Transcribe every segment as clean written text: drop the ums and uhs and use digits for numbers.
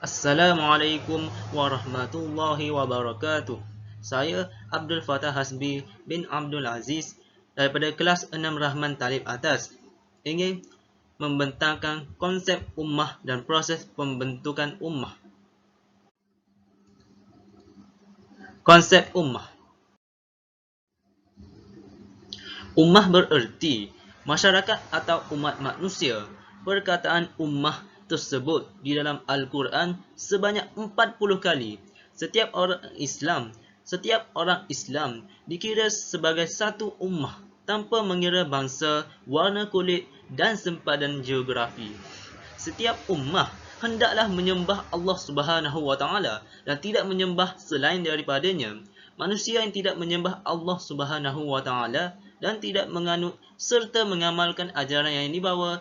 Assalamualaikum warahmatullahi wabarakatuh. Saya Abdul Fattah Hasbi bin Abdul Aziz daripada kelas 6 Rahman Talib Atas ingin membentangkan konsep ummah dan proses pembentukan ummah. Konsep ummah. Ummah bererti masyarakat atau umat manusia. Perkataan ummah tersebut di dalam Al-Quran sebanyak 40 kali. Setiap orang Islam dikira sebagai satu ummah tanpa mengira bangsa, warna kulit dan sempadan geografi. Setiap ummah hendaklah menyembah Allah Subhanahu wa taala dan tidak menyembah selain daripadanya. Manusia yang tidak menyembah Allah Subhanahu wa taala dan tidak menganut serta mengamalkan ajaran yang dibawa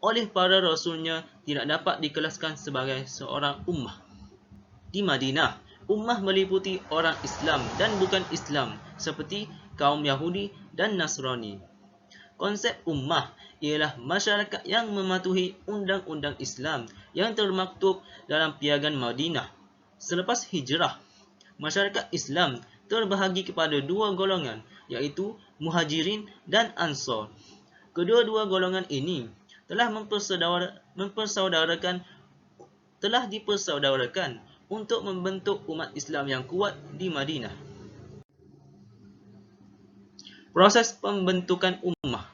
oleh para rasulnya tidak dapat dikelaskan sebagai seorang ummah. Di Madinah, ummah meliputi orang Islam dan bukan Islam seperti kaum Yahudi dan Nasrani. Konsep ummah ialah masyarakat yang mematuhi undang-undang Islam yang termaktub dalam Piagam Madinah. Selepas hijrah, masyarakat Islam terbahagi kepada dua golongan, iaitu Muhajirin dan Ansar. Kedua-dua golongan ini telah dipersaudarakan untuk membentuk umat Islam yang kuat di Madinah. Proses pembentukan ummah.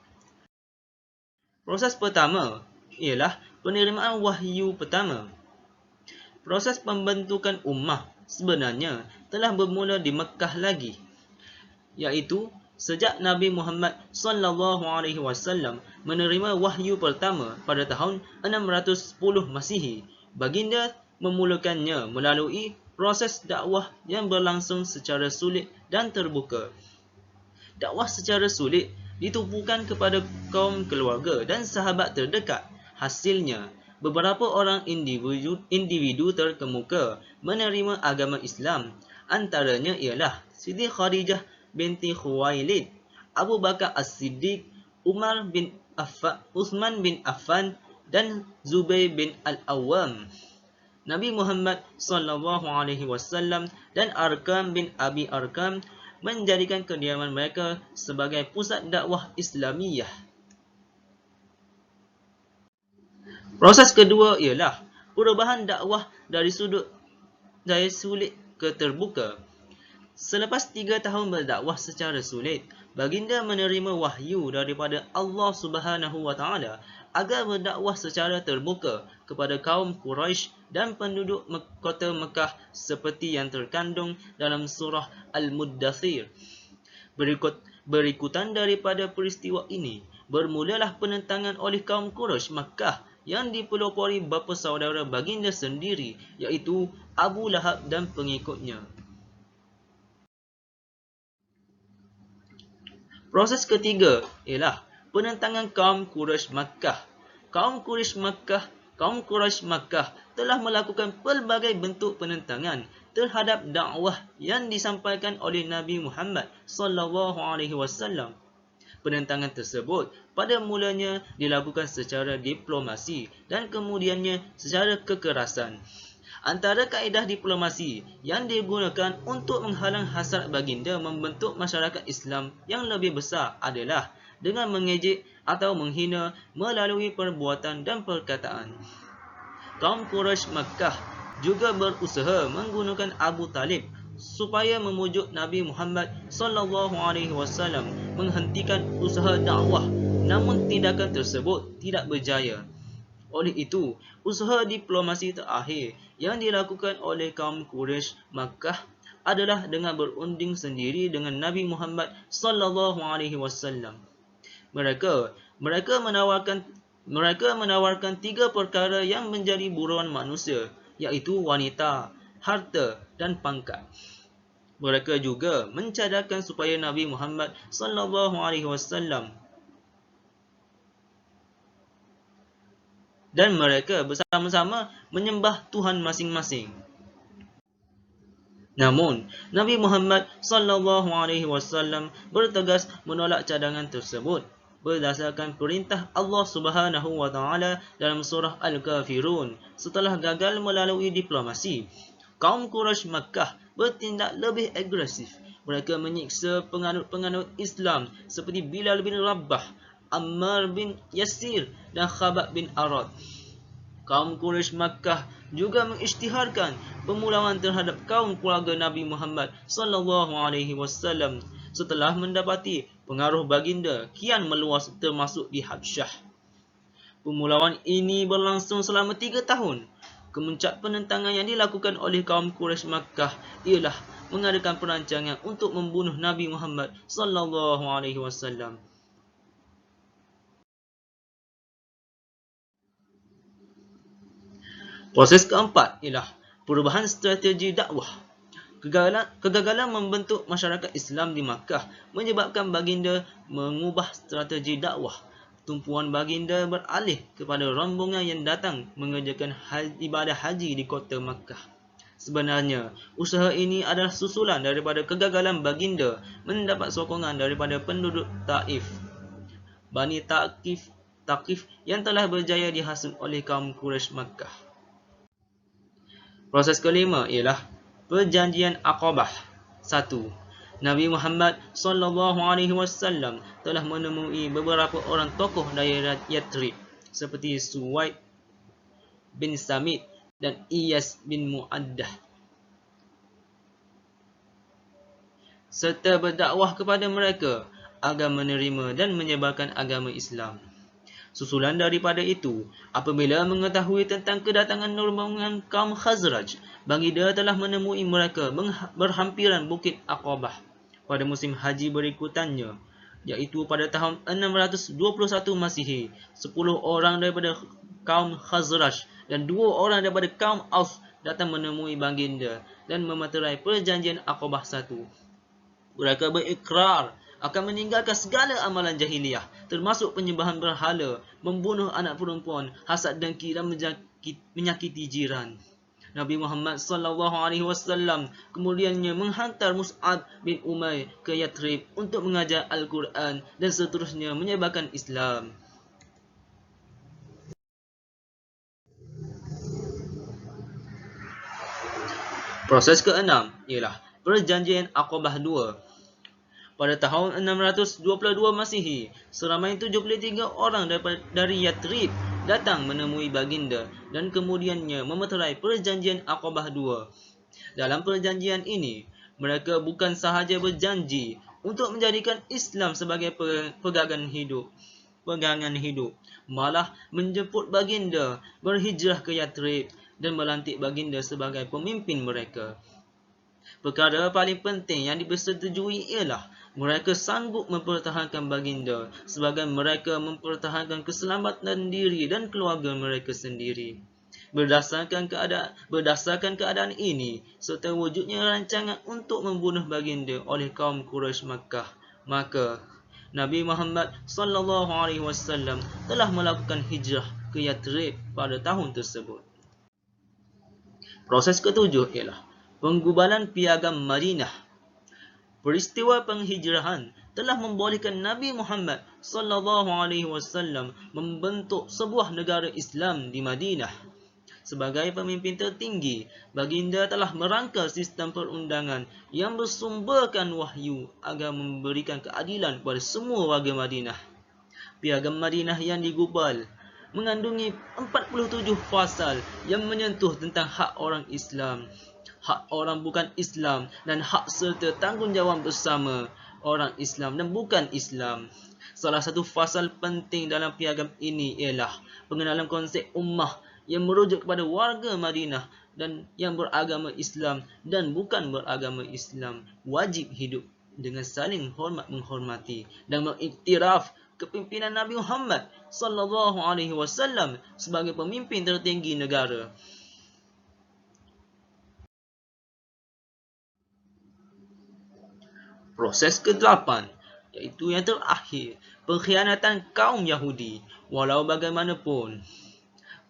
Proses pertama ialah penerimaan wahyu pertama. Proses pembentukan ummah sebenarnya telah bermula di Mekah lagi, iaitu sejak Nabi Muhammad SAW menerima wahyu pertama pada tahun 610 Masihi. Baginda memulakannya melalui proses dakwah yang berlangsung secara sulit dan terbuka. Dakwah secara sulit ditupukan kepada kaum keluarga dan sahabat terdekat. Hasilnya, beberapa orang individu terkemuka menerima agama Islam. Antaranya ialah Siti Khadijah binti Khuwailid, Abu Bakar As-Siddiq, Uthman bin Affan dan Zubair bin Al-Awwam. Nabi Muhammad SAW dan Arkam bin Abi Arkam menjadikan kediaman mereka sebagai pusat dakwah Islamiyah. Proses kedua ialah perubahan dakwah dari sulit ke terbuka. Selepas 3 tahun berdakwah secara sulit, baginda menerima wahyu daripada Allah Subhanahu wa taala agar berdakwah secara terbuka kepada kaum Quraisy dan penduduk kota Mekah seperti yang terkandung dalam surah Al-Muddathir. Berikutan daripada peristiwa ini, bermulalah penentangan oleh kaum Quraisy Makkah yang dipelopori bapa saudara baginda sendiri, iaitu Abu Lahab dan pengikutnya. Proses ketiga ialah penentangan kaum Quraisy Makkah. Kaum Quraisy Makkah telah melakukan pelbagai bentuk penentangan terhadap dakwah yang disampaikan oleh Nabi Muhammad SAW. Penentangan tersebut pada mulanya dilakukan secara diplomasi dan kemudiannya secara kekerasan. Antara kaedah diplomasi yang digunakan untuk menghalang hasrat baginda membentuk masyarakat Islam yang lebih besar adalah dengan mengejek atau menghina melalui perbuatan dan perkataan. Kaum Quraisy Makkah juga berusaha menggunakan Abu Talib supaya memujuk Nabi Muhammad SAW menghentikan usaha dakwah, namun tindakan tersebut tidak berjaya. Oleh itu, usaha diplomasi terakhir yang dilakukan oleh kaum Quraisy Makkah adalah dengan berunding sendiri dengan Nabi Muhammad SAW. Mereka menawarkan 3 perkara yang menjadi buruan manusia, iaitu wanita, harta dan pangkat. Mereka juga mencadangkan supaya Nabi Muhammad SAW dan mereka bersama-sama menyembah Tuhan masing-masing. Namun, Nabi Muhammad SAW bertegas menolak cadangan tersebut. berdasarkan perintah Allah Subhanahu wa taala dalam surah Al-Kafirun. Setelah gagal melalui diplomasi, kaum Quraisy Makkah bertindak lebih agresif. Mereka menyiksa penganut-penganut Islam seperti Bilal bin Rabah, Ammar bin Yasir dan Khabbab bin Arad. Kaum Quraisy Makkah juga mengisytiharkan pemulawan terhadap kaum keluarga Nabi Muhammad sallallahu alaihi wasallam setelah mendapati pengaruh baginda kian meluas termasuk di Habsyah. Pemulawan ini berlangsung selama 3 tahun. Kemuncak penentangan yang dilakukan oleh kaum Quraisy Makkah ialah mengadakan perancangan untuk membunuh Nabi Muhammad sallallahu alaihi wasallam. Proses keempat ialah perubahan strategi dakwah. Kegagalan membentuk masyarakat Islam di Makkah menyebabkan baginda mengubah strategi dakwah. Tumpuan baginda beralih kepada rombongan yang datang mengerjakan ibadah haji di kota Makkah. Sebenarnya, usaha ini adalah susulan daripada kegagalan baginda mendapat sokongan daripada penduduk Taif, Bani Taqif yang telah berjaya dihasut oleh kaum Quraisy Makkah. Proses kelima ialah Perjanjian Aqabah. 1. Nabi Muhammad sallallahu alaihi wasallam telah menemui beberapa orang tokoh daerah Yathrib seperti Suwaid bin Samit dan Iyas bin Mu'addah, serta berdakwah kepada mereka agar menerima dan menyebarkan agama Islam. Susulan daripada itu, apabila mengetahui tentang kedatangan rombongan kaum Khazraj, baginda telah menemui mereka berhampiran Bukit Aqabah pada musim haji berikutannya, iaitu pada tahun 621 Masihi. 10 orang daripada kaum Khazraj dan 2 orang daripada kaum Aus datang menemui baginda dan memeterai Perjanjian Aqabah 1. Mereka berikrar akan meninggalkan segala amalan jahiliyah, termasuk penyembahan berhala, membunuh anak perempuan, hasad dengki dan menyakiti jiran. Nabi Muhammad sallallahu alaihi wasallam kemudiannya menghantar Mus'ab bin Umair ke Yathrib untuk mengajar Al-Quran dan seterusnya menyebarkan Islam. Proses keenam ialah Perjanjian Aqabah 2. Pada tahun 622 Masihi, seramai 73 orang dari Yathrib datang menemui baginda dan kemudiannya memeterai Perjanjian Aqabah 2. Dalam perjanjian ini, mereka bukan sahaja berjanji untuk menjadikan Islam sebagai pegangan hidup, malah menjemput baginda berhijrah ke Yathrib dan melantik baginda sebagai pemimpin mereka. Perkara paling penting yang dipersetujui ialah mereka sanggup mempertahankan baginda sebagai mereka mempertahankan keselamatan diri dan keluarga mereka sendiri. Berdasarkan keadaan ini serta wujudnya rancangan untuk membunuh baginda oleh kaum Quraisy Makkah, maka Nabi Muhammad sallallahu alaihi wasallam telah melakukan hijrah ke Yathrib pada tahun tersebut. Proses ketujuh ialah Penggubalan Piagam Madinah. Peristiwa penghijrahan telah membolehkan Nabi Muhammad sallallahu alaihi wasallam membentuk sebuah negara Islam di Madinah. Sebagai pemimpin tertinggi, baginda telah merangka sistem perundangan yang bersumberkan wahyu agar memberikan keadilan kepada semua warga Madinah. Piagam Madinah yang digubal mengandungi 47 fasal yang menyentuh tentang hak orang Islam, hak orang bukan Islam dan hak serta tanggungjawab bersama orang Islam dan bukan Islam. Salah satu fasal penting dalam piagam ini ialah pengenalan konsep ummah yang merujuk kepada warga Madinah dan yang beragama Islam dan bukan beragama Islam wajib hidup dengan saling hormat menghormati dan mengiktiraf kepimpinan Nabi Muhammad sallallahu alaihi wasallam sebagai pemimpin tertinggi negara. Proses ke-8, iaitu yang terakhir, pengkhianatan kaum Yahudi. Walau bagaimanapun,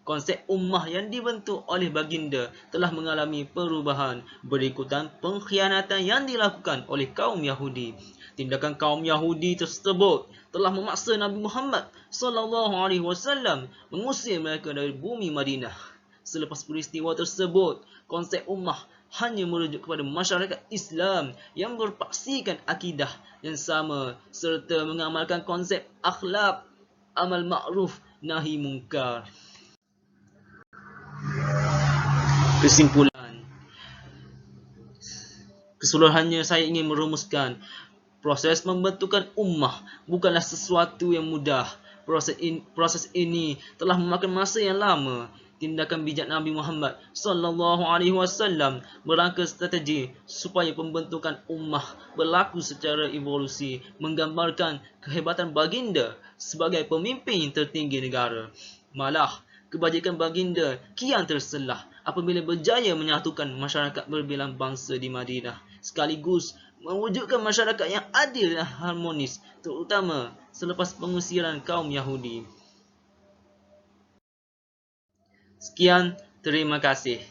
konsep ummah yang dibentuk oleh baginda telah mengalami perubahan berikutan pengkhianatan yang dilakukan oleh kaum Yahudi. Tindakan kaum Yahudi tersebut telah memaksa Nabi Muhammad SAW mengusir mereka dari bumi Madinah. Selepas peristiwa tersebut, konsep ummah hanya merujuk kepada masyarakat Islam yang berpaksikan akidah yang sama serta mengamalkan konsep akhlak, amal ma'ruf, nahi mungkar. Kesimpulan. Keseluruhannya saya ingin merumuskan, proses pembentukan ummah bukanlah sesuatu yang mudah. Proses ini telah memakan masa yang lama. Tindakan bijak Nabi Muhammad SAW merangka strategi supaya pembentukan ummah berlaku secara evolusi, menggambarkan kehebatan baginda sebagai pemimpin tertinggi negara. Malah, kebajikan baginda kian terselah apabila berjaya menyatukan masyarakat berbilang bangsa di Madinah, sekaligus mewujudkan masyarakat yang adil dan harmonis, terutama selepas pengusiran kaum Yahudi. Sekian, terima kasih.